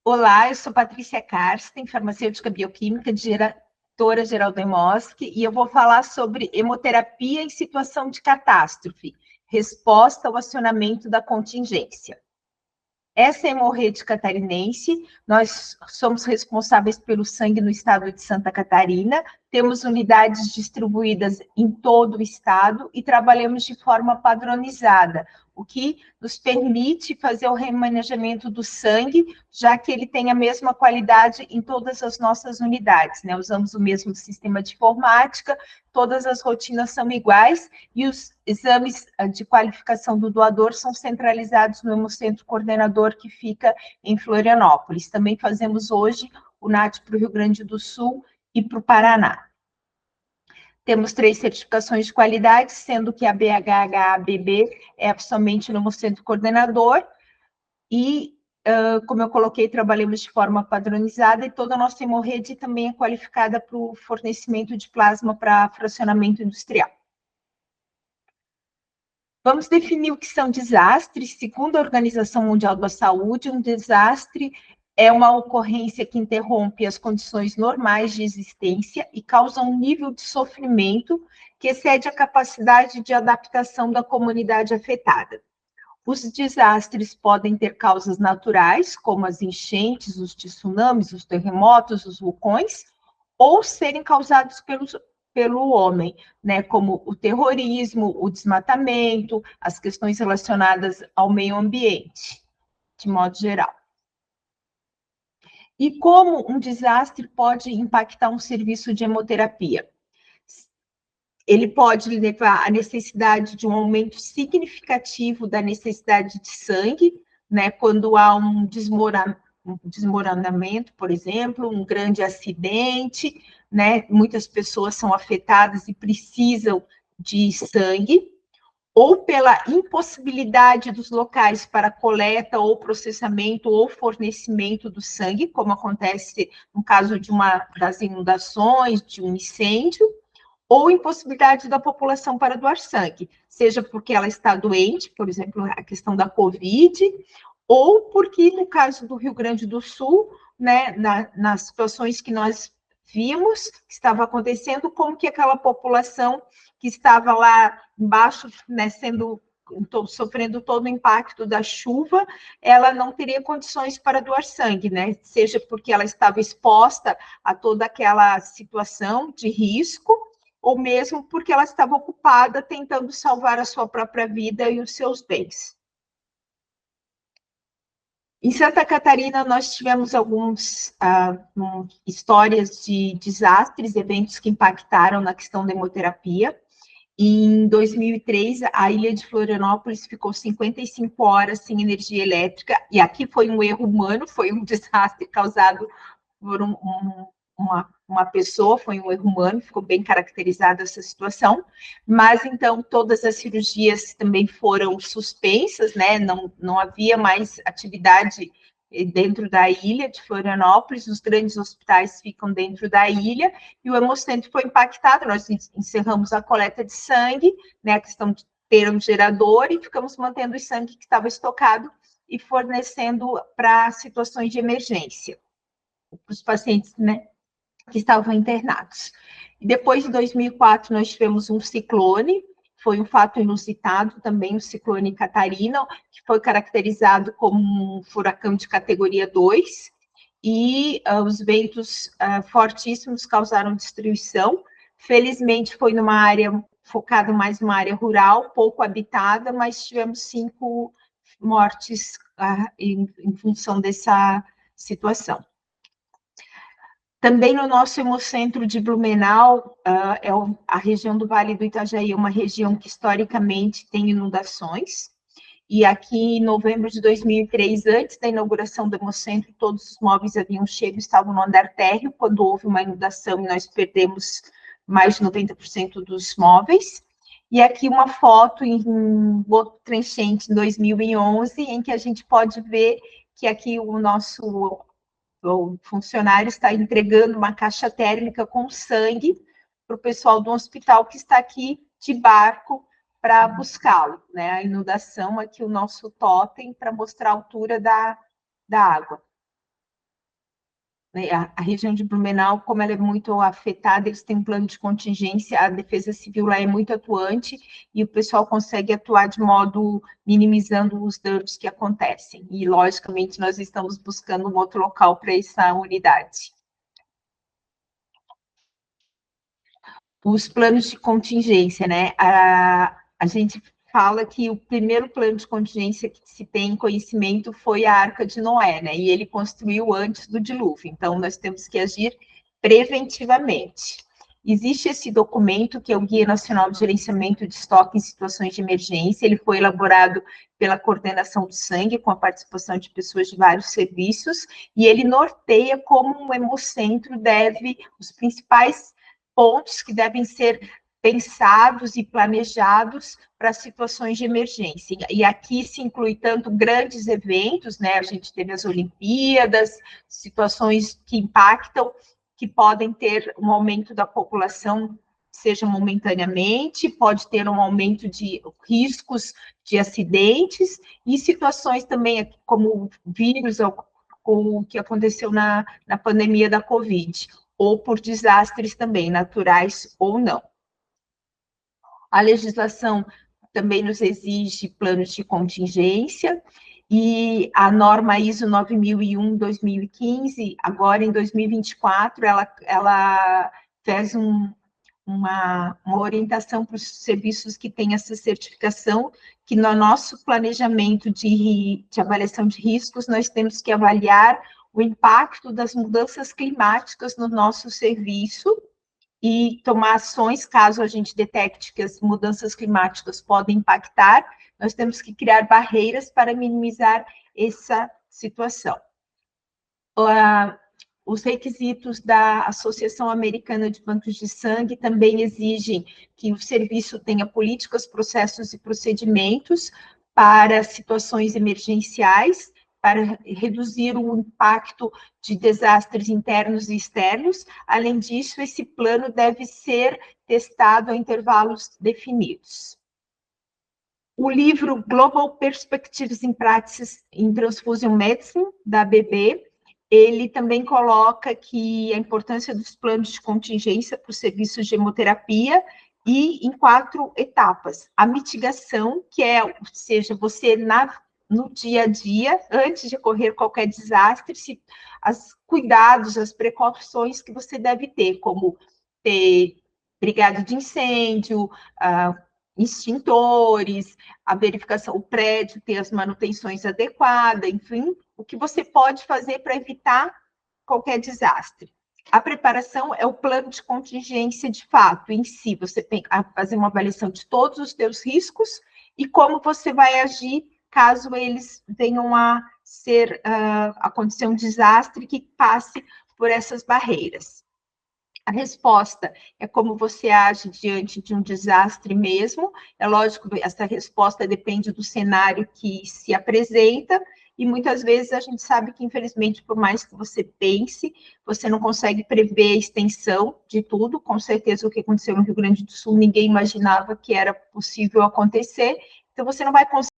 Olá, eu sou Patrícia Karsten, farmacêutica bioquímica, diretora-geral da Hemosk, e eu vou falar sobre hemoterapia em situação de catástrofe, resposta ao acionamento da contingência. Essa é a hemorrede catarinense, nós somos responsáveis pelo sangue no estado de Santa Catarina, temos unidades distribuídas em todo o estado e trabalhamos de forma padronizada, o que nos permite fazer o remanejamento do sangue, já que ele tem a mesma qualidade em todas as nossas unidades, né? Usamos o mesmo sistema de informática, todas as rotinas são iguais e os exames de qualificação do doador são centralizados no Hemocentro Coordenador, que fica em Florianópolis. Também fazemos hoje o NAT para o Rio Grande do Sul e para o Paraná. Temos 3 certificações de qualidade, sendo que a BHHABB é somente no Hemocentro Coordenador e, como eu coloquei, trabalhamos de forma padronizada e toda a nossa hemorrede também é qualificada para o fornecimento de plasma para fracionamento industrial. Vamos definir o que são desastres. Segundo a Organização Mundial da Saúde, um desastre é uma ocorrência que interrompe as condições normais de existência e causa um nível de sofrimento que excede a capacidade de adaptação da comunidade afetada. Os desastres podem ter causas naturais, como as enchentes, os tsunamis, os terremotos, os vulcões, ou serem causados pelo homem, né, como o terrorismo, o desmatamento, as questões relacionadas ao meio ambiente, de modo geral. E como um desastre pode impactar um serviço de hemoterapia? Ele pode levar à necessidade de um aumento significativo da necessidade de sangue, né, quando há um desmoronamento, por exemplo, um grande acidente, né, muitas pessoas são afetadas e precisam de sangue, ou pela impossibilidade dos locais para coleta ou processamento ou fornecimento do sangue, como acontece no caso das inundações, de um incêndio, ou impossibilidade da população para doar sangue, seja porque ela está doente, por exemplo, a questão da Covid, ou porque, no caso do Rio Grande do Sul, né, nas situações que nós vimos que estava acontecendo, como que aquela população que estava lá embaixo, né, sofrendo todo o impacto da chuva, ela não teria condições para doar sangue, né? Seja porque ela estava exposta a toda aquela situação de risco, ou mesmo porque ela estava ocupada tentando salvar a sua própria vida e os seus bens. Em Santa Catarina, nós tivemos algumas histórias de desastres, eventos que impactaram na questão da hemoterapia. Em 2003, a ilha de Florianópolis ficou 55 horas sem energia elétrica, e aqui foi um erro humano, foi um desastre causado por uma pessoa, foi um erro humano, ficou bem caracterizada essa situação, mas então todas as cirurgias também foram suspensas, né? Não havia mais atividade dentro da ilha de Florianópolis, os grandes hospitais ficam dentro da ilha, e o Hemocentro foi impactado, nós encerramos a coleta de sangue, né, a questão de ter um gerador, e ficamos mantendo o sangue que estava estocado e fornecendo para situações de emergência, para os pacientes, né, que estavam internados. E depois de 2004, nós tivemos um ciclone, foi um fato inusitado também, o ciclone Catarina, que foi caracterizado como um furacão de categoria 2, e os ventos fortíssimos causaram destruição. Felizmente, foi numa área focada mais numa área rural, pouco habitada, mas tivemos 5 mortes em função dessa situação. Também no nosso Hemocentro de Blumenau, a região do Vale do Itajaí é uma região que historicamente tem inundações, e aqui em novembro de 2003, antes da inauguração do Hemocentro, todos os móveis haviam chego, estavam no andar térreo, quando houve uma inundação e nós perdemos mais de 90% dos móveis. E aqui uma foto em outra enchente em 2011, em que a gente pode ver que aqui o funcionário está entregando uma caixa térmica com sangue para o pessoal do hospital que está aqui de barco para buscá-lo, né? A inundação aqui, o nosso totem, para mostrar a altura da água. né, a região de Blumenau, como ela é muito afetada, eles têm um plano de contingência, a Defesa Civil lá é muito atuante, e o pessoal consegue atuar de modo minimizando os danos que acontecem. E, logicamente, nós estamos buscando um outro local para essa unidade. Os planos de contingência, né? A gente fala que o primeiro plano de contingência que se tem conhecimento foi a Arca de Noé, né? E ele construiu antes do dilúvio. Então, nós temos que agir preventivamente. Existe esse documento, que é o Guia Nacional de Gerenciamento de Estoque em Situações de Emergência. Ele foi elaborado pela Coordenação do Sangue, com a participação de pessoas de vários serviços, e ele norteia como um hemocentro deve, os principais pontos que devem ser pensados e planejados para situações de emergência. E aqui se inclui tanto grandes eventos, né? A gente teve as Olimpíadas, situações que impactam, que podem ter um aumento da população, seja momentaneamente, pode ter um aumento de riscos de acidentes, e situações também como vírus, com o que aconteceu na pandemia da Covid, ou por desastres também, naturais ou não. A legislação também nos exige planos de contingência, e a norma ISO 9001-2015, agora em 2024, ela fez uma orientação para os serviços que têm essa certificação, que no nosso planejamento de avaliação de riscos, nós temos que avaliar o impacto das mudanças climáticas no nosso serviço e tomar ações caso a gente detecte que as mudanças climáticas podem impactar. Nós temos que criar barreiras para minimizar essa situação. Os requisitos da Associação Americana de Bancos de Sangue também exigem que o serviço tenha políticas, processos e procedimentos para situações emergenciais, para reduzir o impacto de desastres internos e externos. Além disso, esse plano deve ser testado a intervalos definidos. O livro Global Perspectives in Practice in Transfusion Medicine, da ABB, ele também coloca que a importância dos planos de contingência para os serviços de hemoterapia, e em 4 etapas. A mitigação, que é, ou seja, você no dia a dia, antes de ocorrer qualquer desastre, os cuidados, as precauções que você deve ter, como ter brigada de incêndio, extintores, a verificação, o prédio ter as manutenções adequadas, enfim, o que você pode fazer para evitar qualquer desastre. A preparação é o plano de contingência de fato em si, você tem que fazer uma avaliação de todos os seus riscos e como você vai agir caso eles venham a acontecer um desastre que passe por essas barreiras. A resposta é como você age diante de um desastre mesmo. É lógico, essa resposta depende do cenário que se apresenta, e muitas vezes a gente sabe que, infelizmente, por mais que você pense, você não consegue prever a extensão de tudo. Com certeza, o que aconteceu no Rio Grande do Sul, ninguém imaginava que era possível acontecer, então você não vai conseguir